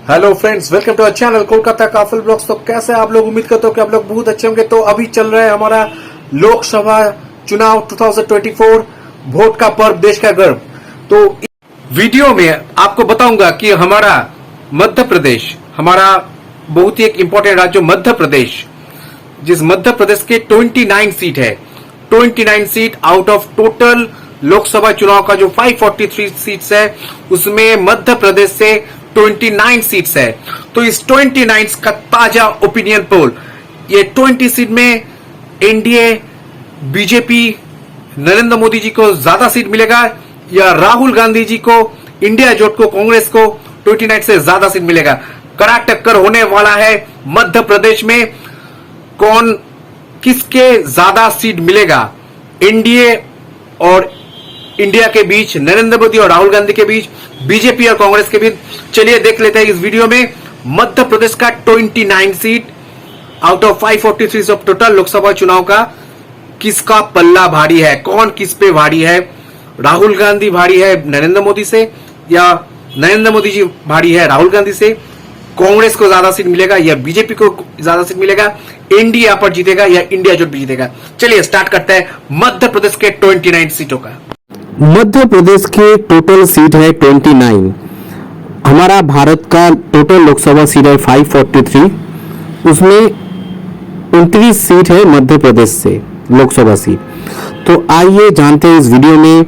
Hello friends, welcome to our channel Kolkata Kafil blogs. तो कैसे आप लोग, उम्मीद करते हो कि आप लोग बहुत अच्छे होंगे। तो अभी चल रहा है हमारा लोकसभा चुनाव 2024, वोट का पर्व, देश का गर्व। तो वीडियो में आपको बताऊंगा कि हमारा मध्य प्रदेश, हमारा बहुत ही एक इंपॉर्टेंट राज्य मध्य प्रदेश, जिस मध्य प्रदेश के 29 सीट है, 29 seat out of total Lok Sabha चुनाव का जो 543 सीट्स है, उसमें मध्य प्रदेश से 29 सीट्स है। तो इस 29 का ताजा ओपिनियन पोल, ये 20 सीट में एनडीए, बीजेपी, नरेंद्र मोदी जी को ज्यादा सीट मिलेगा या राहुल गांधी जी को, इंडिया जोट को, कांग्रेस को 29 से ज्यादा सीट मिलेगा। कड़ा टक्कर होने वाला है मध्य प्रदेश में। कौन, किसके ज्यादा सीट मिलेगा, एनडीए और इंडिया के बीच, नरेंद्र मोदी और राहुल गांधी के बीच, बीजेपी और कांग्रेस के बीच। चलिए देख लेते हैं इस वीडियो में मध्य प्रदेश का 29 seat out of 543 of total Lok Sabha चुनाव का किसका पल्ला भारी है, कौन किस पे भारी है। राहुल गांधी भारी है नरेंद्र मोदी से या नरेंद्र मोदी जी भारी है राहुल गांधी से। कांग्रेस को ज्यादा सीट मिलेगा या बीजेपी को ज्यादा सीट मिलेगा, एनडीए यहां पर जीतेगा या इंडिया जोट भी जीतेगा। चलिए स्टार्ट करते हैं मध्य प्रदेश के 29 सीटों का। मध्य प्रदेश के टोटल सीट है 29। हमारा भारत का टोटल लोकसभा सीट है 543, उसमें 29 सीट है मध्य प्रदेश से लोकसभा सीट। तो आइए जानते हैं इस वीडियो में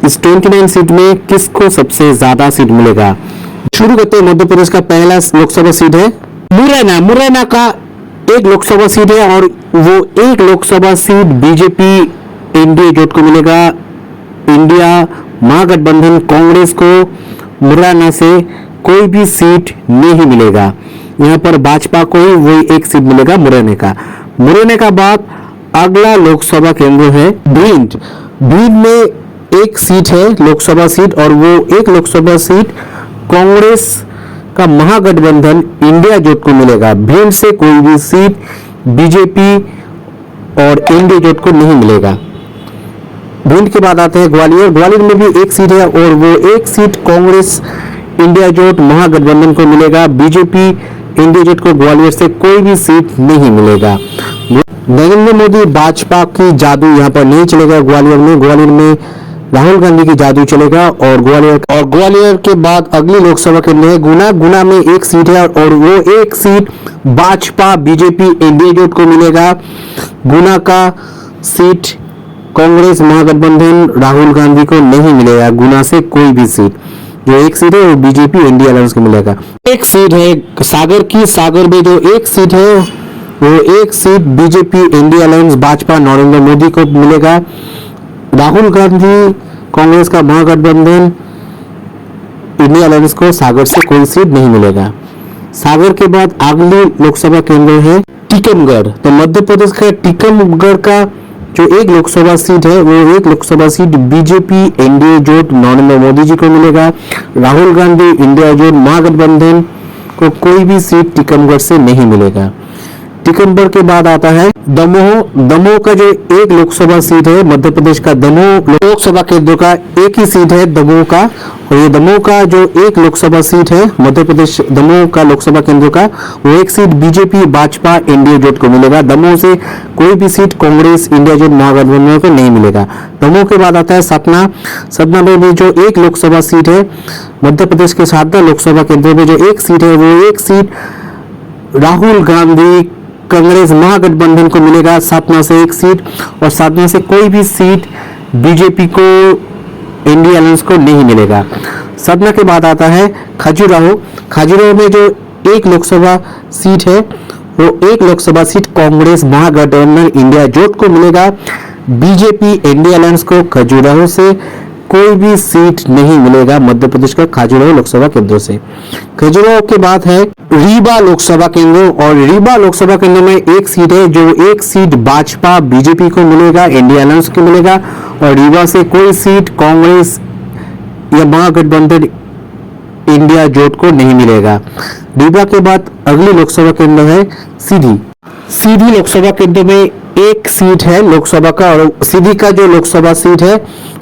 इस 29 सीट में किसको सबसे ज्यादा सीट मिलेगा। शुरू करते हैं। मध्य प्रदेश का पहला लोकसभा सीट है मुरैना का एक लोकसभा सीट है और वो एक लोकसभा सीट बीजेपी एनडीए जोट को मिलेगा। इंडिया महागठबंधन कांग्रेस को मुरैना से कोई भी सीट नहीं मिलेगा। यहाँ पर भाजपा को ही वही एक सीट मिलेगा मुरैना का बाद अगला लोकसभा केंद्र है भिंड में एक सीट है लोकसभा सीट और वो एक लोकसभा सीट कांग्रेस का महागठबंधन इंडिया जोट को मिलेगा। भिंड से कोई भी सीट बीजेपी और एनडीए जोट को नहीं मिलेगा। भिंड के बाद आते हैं ग्वालियर में भी एक सीट है और वो एक सीट कांग्रेस इंडिया जोट महागठबंधन को मिलेगा। बीजेपी इंडिया जोट को ग्वालियर से कोई भी सीट नहीं मिलेगा। नरेंद्र मोदी भाजपा की जादू यहाँ पर नहीं चलेगा। ग्वालियर में राहुल गांधी की जादू चलेगा। और ग्वालियर के बाद अगली लोकसभा केंद्र है गुना में एक सीट है और वो एक सीट भाजपा बीजेपी एनडीए जोट को मिलेगा। गुना का सीट कांग्रेस महागठबंधन राहुल गांधी को नहीं मिलेगा। गुना से कोई भी सीट, जो एक सीट है वो बीजेपी एनडीए अलायंस को मिलेगा। एक सीट है सागर में जो एक सीट है वो एक seat BJP NDA alliance Bhajpa Narendra Modi को मिलेगा। राहुल गांधी कांग्रेस का महागठबंधन इंडिया अलायंस को सागर से कोई सीट नहीं मिलेगा। सागर के बाद अगली लोकसभा केंद्र है टीकमगढ़। तो मध्य प्रदेश का टीकमगढ़ का जो एक लोकसभा सीट है वो एक लोकसभा सीट बीजेपी एनडीए जोट नरेंद्र मोदी जी को मिलेगा। राहुल गांधी इंडिया जोट महागठबंधन को कोई भी सीट टीकमगढ़ से नहीं मिलेगा। टीकमगढ़ के बाद आता है दमोह का जो एक लोकसभा सीट है मध्य प्रदेश का दमोह लोकसभा केंद्र का एक ही सीट है दमोह का। और ये दमोह का जो एक लोकसभा सीट है मध्य प्रदेश दमोह का लोकसभा केंद्र का वो एक सीट बीजेपी भाजपा एनडीए जोट को मिलेगा। दमोह से कोई भी सीट कांग्रेस इंडिया जोट महागठबंधन को नहीं मिलेगा। दमोह के बाद आता है सतना में भी जो एक लोकसभा सीट है मध्य प्रदेश के सतना लोकसभा केंद्र में जो एक सीट है वो एक सीट राहुल गांधी कांग्रेस महागठबंधन को मिलेगा। सतना से एक सीट और सतना से कोई भी सीट बीजेपी को एनडीए अलायंस को नहीं मिलेगा। सतना के बाद आता है खजुराहो में जो एक लोकसभा सीट है वो एक लोकसभा सीट कांग्रेस महागठबंधन इंडिया जोट को मिलेगा। बीजेपी एनडीए अलायंस को खजुराहो से कोई भी सीट नहीं मिलेगा मध्य प्रदेश का खजुराहो लोकसभा केंद्र से। खजुराहो के बाद है रीवा लोकसभा केंद्र और रीवा लोकसभा केंद्र में एक सीट है जो एक सीट भाजपा बीजेपी को मिलेगा, एनडीए अलायंस को मिलेगा। और रीवा से कोई सीट कांग्रेस या महागठबंधन इंडिया जोट को नहीं मिलेगा। रीवा के बाद अगली लोकसभा केंद्र है सीधी लोकसभा केंद्र में एक सीट है लोकसभा का और सीधी का जो लोकसभा सीट है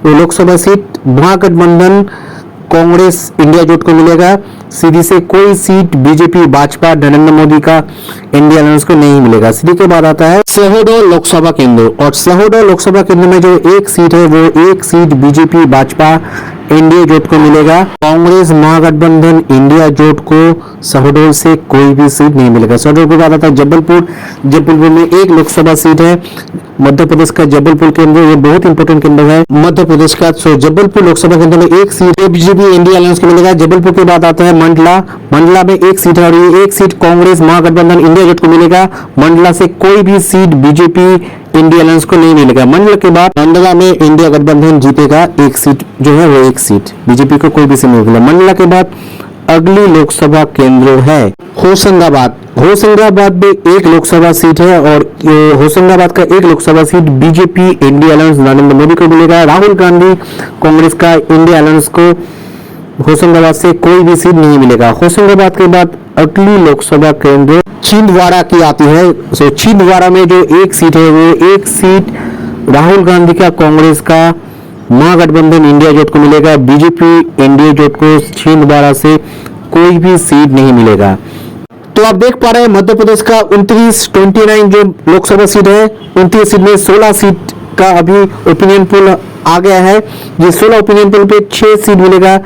वो लोकसभा सीट महागठबंधन कांग्रेस इंडिया जोट को मिलेगा। सीधी से कोई सीट बीजेपी भाजपा नरेंद्र मोदी का इंडिया अलायंस को नहीं मिलेगा। सीधी के बाद आता है शहडोल लोकसभा केंद्र, और शहडोल लोकसभा केंद्र में जो एक सीट है वो एक सीट बीजेपी भाजपा इंडिया जोट को मिलेगा। कांग्रेस महागठबंधन इंडिया जोट को शहडोल से कोई भी सीट नहीं मिलेगा। शहडोल के बाद आता है जबलपुर, जबलपुर में एक लोकसभा सीट है, मध्य प्रदेश का जबलपुर केंद्र, ये बहुत इंपॉर्टेंट केंद्र है मध्य प्रदेश का। सो जबलपुर लोकसभा केंद्र में एक सीट बीजेपी इंडिया अलायंस को मिलेगा। जबलपुर के बाद आता है मंडला, मंडला में एक सीट है और ये एक सीट कांग्रेस महागठबंधन इंडिया जोट को मिलेगा। मंडला से कोई भी सीट बीजेपी इंडिया अलायंस को नहीं मिलेगा। मंडला के बाद मंडला में इंडिया गठबंधन जीतेगा, एक सीट जो है वो एक सीट, बीजेपी को कोई भी सीट नहीं मिलेगा। मंडला के बाद अगली लोकसभा केंद्र है होशंगाबाद। होशंगाबाद में एक लोकसभा सीट है और होशंगाबाद का एक Lok Sabha seat BJP India alliance Narendra Modi को मिलेगा। राहुल गांधी कांग्रेस का इंडिया अलायंस को होशंगाबाद से कोई भी सीट नहीं मिलेगा। होशंगाबाद के बाद अगली लोकसभा केंद्र छिंदवाड़ा की आती है। सो छिंदवाड़ा में जो एक सीट है वो एक सीट राहुल गांधी का कांग्रेस का महागठबंधन इंडिया जोट को मिलेगा। बीजेपी इंडिया जोट को छिंदवाड़ा से कोई भी सीट नहीं मिलेगा। तो आप देख पा रहे हैं मध्य प्रदेश का 29 जो लोकसभा सीट है, 29 सीट में 16 सीट का अभी ओपिनियन पोल आ गया है। ये 16 ओपिनियन पोल पे 6 सीट मिलेगा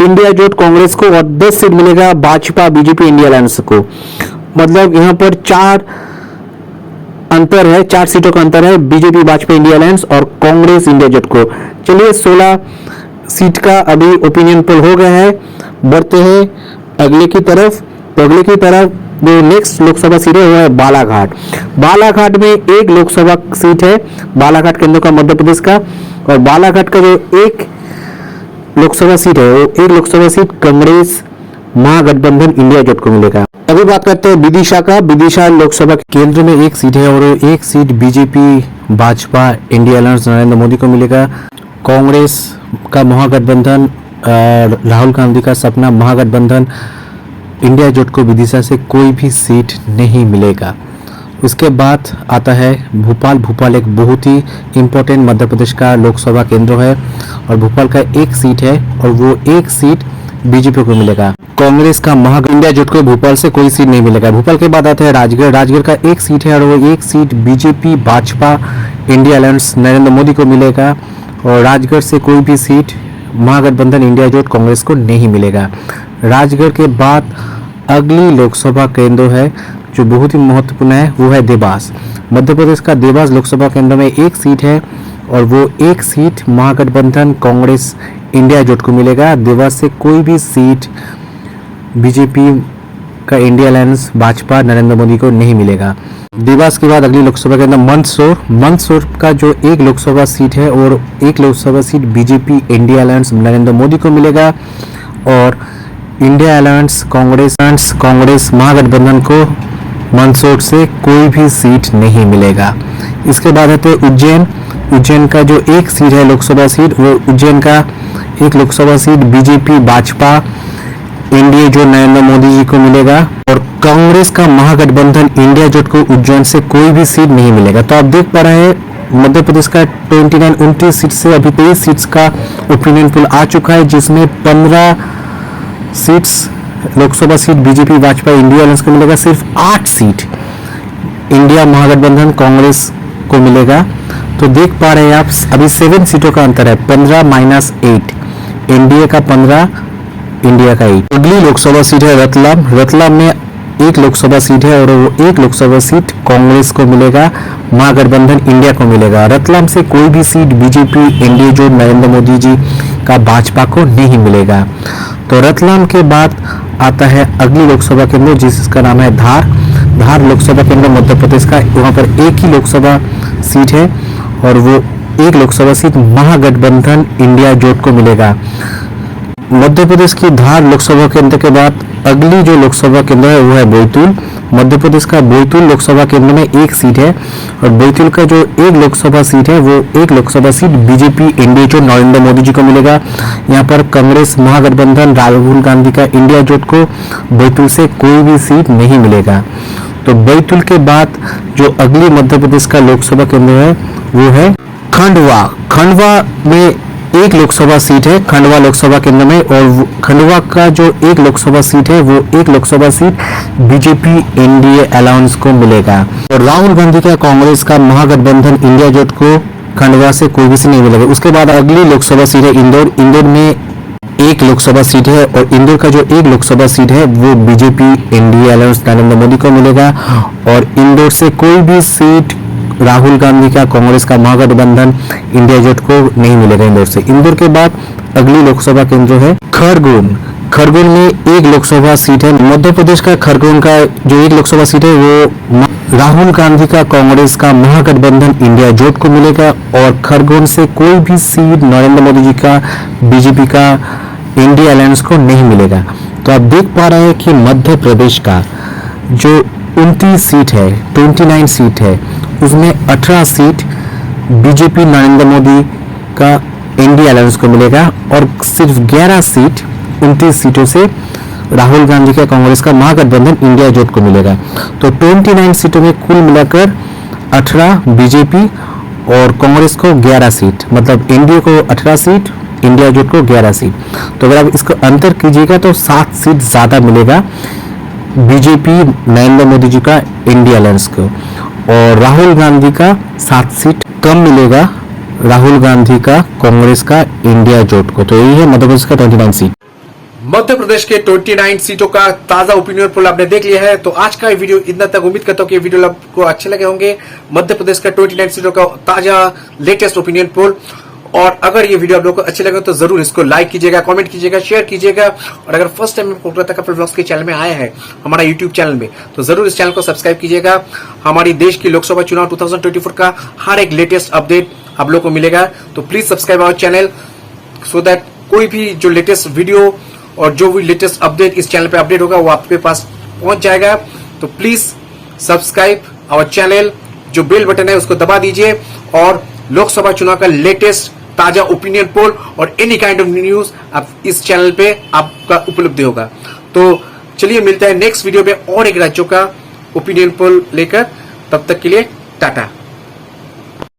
इंडिया जोट कांग्रेस को और 10 सीट मिलेगा भाजपा बीजेपी इंडिया अलायंस को। मतलब यहाँ पर 4 अंतर है, 4 सीटों का अंतर है बीजेपी भाजपा इंडिया अलायंस और कांग्रेस इंडिया जोट को। चलिए 16 सीट का अभी ओपिनियन पोल हो गया है, बढ़ते हैं अगले की तरफ। तो अगले की तरफ जो नेक्स्ट लोकसभा सीट है वो है बालाघाट। बालाघाट में एक लोकसभा सीट है, बालाघाट केंद्र का मध्य प्रदेश का, और बालाघाट का जो एक लोकसभा सीट है वो एक लोकसभा सीट कांग्रेस महागठबंधन इंडिया जोट को मिलेगा। अभी बात करते हैं विदिशा का। विदिशा लोकसभा केंद्र में एक सीट है और एक seat BJP Bhajpa India alliance Narendra Modi को मिलेगा। कांग्रेस का महागठबंधन राहुल गांधी का सपना महागठबंधन इंडिया जोट को विदिशा से कोई भी सीट नहीं मिलेगा। उसके बाद आता है भोपाल। भोपाल एक बहुत ही इम्पोर्टेंट मध्य प्रदेश का लोकसभा केंद्र है और भोपाल का एक सीट है और वो एक सीट बीजेपी को मिलेगा। कांग्रेस का इंडिया जोट को भोपाल से कोई सीट नहीं मिलेगा। भोपाल के बाद आता है राजगढ़। राजगढ़ का एक सीट है और वो एक seat BJP Bhajpa India alliance Narendra Modi को मिलेगा और राजगढ़ से कोई भी सीट महागठबंधन इंडिया जोट कांग्रेस को नहीं मिलेगा। राजगढ़ के बाद अगली लोकसभा केंद्र है जो बहुत ही महत्वपूर्ण है, वो है देवास। मध्य प्रदेश का देवास लोकसभा केंद्र में एक सीट है और वो एक सीट महागठबंधन कांग्रेस इंडिया जोट को मिलेगा। देवास से कोई भी सीट बीजेपी का इंडिया अलायंस भाजपा नरेंद्र मोदी को नहीं मिलेगा। देवास के बाद अगली लोकसभा केंद्र मंदसौर। मंदसौर का जो एक लोकसभा सीट है और एक Lok Sabha seat BJP India alliance Narendra Modi को मिलेगा और इंडिया अलायंस कांग्रेस महागठबंधन को मंदसौर से कोई भी सीट नहीं मिलेगा। इसके बाद आते उज्जैन। उज्जैन का जो एक सीट है लोकसभा सीट, वो उज्जैन का एक Lok Sabha seat BJP Bhajpa India जो नरेंद्र मोदी जी को मिलेगा और कांग्रेस का महागठबंधन इंडिया जोट को उज्जैन से कोई भी सीट नहीं मिलेगा। तो आप देख पा रहे हैं मध्य प्रदेश का 29 सीट से अभी 23 सीट्स का ओपिनियन पोल आ चुका है, जिसमें 15 seats Lok Sabha seat BJP Bhajpa India alliance को मिलेगा। सिर्फ 8 सीट इंडिया महागठबंधन कांग्रेस को मिलेगा। तो देख पा रहे हैं आप अभी 7 सीटों का अंतर है, 15 - 8 एनडीए का 15 इंडिया का 8। अगली लोकसभा सीट है रतलाम। रतलाम में एक लोकसभा सीट है और वो एक लोकसभा सीट कांग्रेस को मिलेगा, महागठबंधन इंडिया को मिलेगा। रतलाम से कोई भी सीट बीजेपी इंडिया जो नरेंद्र मोदी जी का भाजपा को नहीं मिलेगा। तो रतलाम के बाद आता है अगली लोकसभा केंद्र जिसका नाम है धार। धार लोकसभा केंद्र मध्य प्रदेश का, वहां पर एक ही लोकसभा सीट है और वो एक लोकसभा सीट महागठबंधन इंडिया जोट को मिलेगा। मध्य प्रदेश की धार लोकसभा केंद्र के बाद अगली जो लोकसभा केंद्र है वो है बैतूल। मध्य प्रदेश का बैतूल लोकसभा केंद्र में एक सीट है और बैतूल का जो एक लोकसभा सीट है वो एक लोकसभा सीट बीजेपी इंडिया जो नरेंद्र मोदी जी को मिलेगा। यहाँ पर कांग्रेस महागठबंधन राहुल गांधी का इंडिया जोट को बैतूल से कोई भी सीट नहीं मिलेगा। तो बैतूल के बाद जो अगली मध्य प्रदेश का लोकसभा केंद्र है वो है खंडवा। खंडवा में एक लोकसभा सीट है खंडवा लोकसभा केंद्र में, और खंडवा का जो एक लोकसभा सीट है वो एक Lok Sabha seat BJP NDA alliance को मिलेगा। और राहुल गांधी का कांग्रेस का महागठबंधन इंडिया जोट को खंडवा से कोई भी सीट नहीं मिलेगा। उसके बाद अगली लोकसभा सीट है इंदौर। इंदौर में एक लोकसभा सीट है, और इंदौर का जो एक लोकसभा सीट है वो BJP NDA alliance Narendra Modi को मिलेगा। और इंदौर से कोई भी सीट राहुल गांधी का कांग्रेस का महागठबंधन इंडिया जोट को नहीं मिलेगा इंदौर से। इंदौर के बाद अगली लोकसभा केंद्र है खरगोन। खरगोन में एक लोकसभा सीट है। मध्य प्रदेश का खरगोन का जो एक लोकसभा सीट है वो राहुल गांधी का कांग्रेस का महागठबंधन इंडिया जोट को मिलेगा। और खरगोन से कोई भी सीट नरेंद्र मोदी जी का बीजेपी का इंडिया अलायंस को नहीं मिलेगा। तो आप देख पा रहे हैं कि मध्य प्रदेश का जो 29 सीट है, 29 सीट है, उसमें 18 सीट बीजेपी नरेंद्र मोदी का इंडिया अलायंस को मिलेगा, और सिर्फ 11 सीट 29 सीटों से राहुल गांधी का कांग्रेस का महागठबंधन इंडिया जोट को मिलेगा। तो 29 सीटों में कुल मिलाकर 18 बीजेपी और कांग्रेस को 11 सीट, मतलब एनडीए को 18 सीट, इंडिया जोट को 11 सीट। तो अगर आप इसको अंतर कीजिएगा तो 7 सीट ज्यादा मिलेगा बीजेपी नरेंद्र मोदी जी का इंडिया अलायंस को, और राहुल गांधी का 7 सीट कम मिलेगा राहुल गांधी का कांग्रेस का इंडिया जोट को। तो यही है मध्य प्रदेश का 29 सीट। मध्य प्रदेश के 29 सीटों का ताजा ओपिनियन पोल आपने देख लिया है। तो आज का ये वीडियो इतना तक। उम्मीद करता हूँ कि ये वीडियो आपको अच्छे लगे होंगे। मध्य प्रदेश का 29 सीटों का ताजा लेटेस्ट ओपिनियन पोल। और अगर ये वीडियो आप लोगों को अच्छे लगे तो जरूर इसको लाइक कीजिएगा, कमेंट कीजिएगा, शेयर कीजिएगा। और अगर first time Kolkata couple vlogs के चैनल में आया है, हमारा यूट्यूब चैनल में, तो जरूर इस चैनल को सब्सक्राइब कीजिएगा। हमारी देश की लोकसभा चुनाव 2024 का हर एक लेटेस्ट अपडेट आप लोगों को मिलेगा। तो please subscribe our channel so that कोई भी जो लेटेस्ट वीडियो और जो भी लेटेस्ट अपडेट इस चैनल पे अपडेट होगा वो आपके पास पहुंच जाएगा। तो प्लीज सब्सक्राइब आवर चैनल, जो बेल बटन है उसको दबा दीजिए, और लोकसभा चुनाव का लेटेस्ट ताजा ओपिनियन पोल और एनी काइंड ऑफ न्यूज आप इस चैनल पे आपका उपलब्ध होगा। तो चलिए मिलते हैं नेक्स्ट वीडियो में और एक राज्यों का ओपिनियन पोल लेकर। तब तक के लिए टाटा।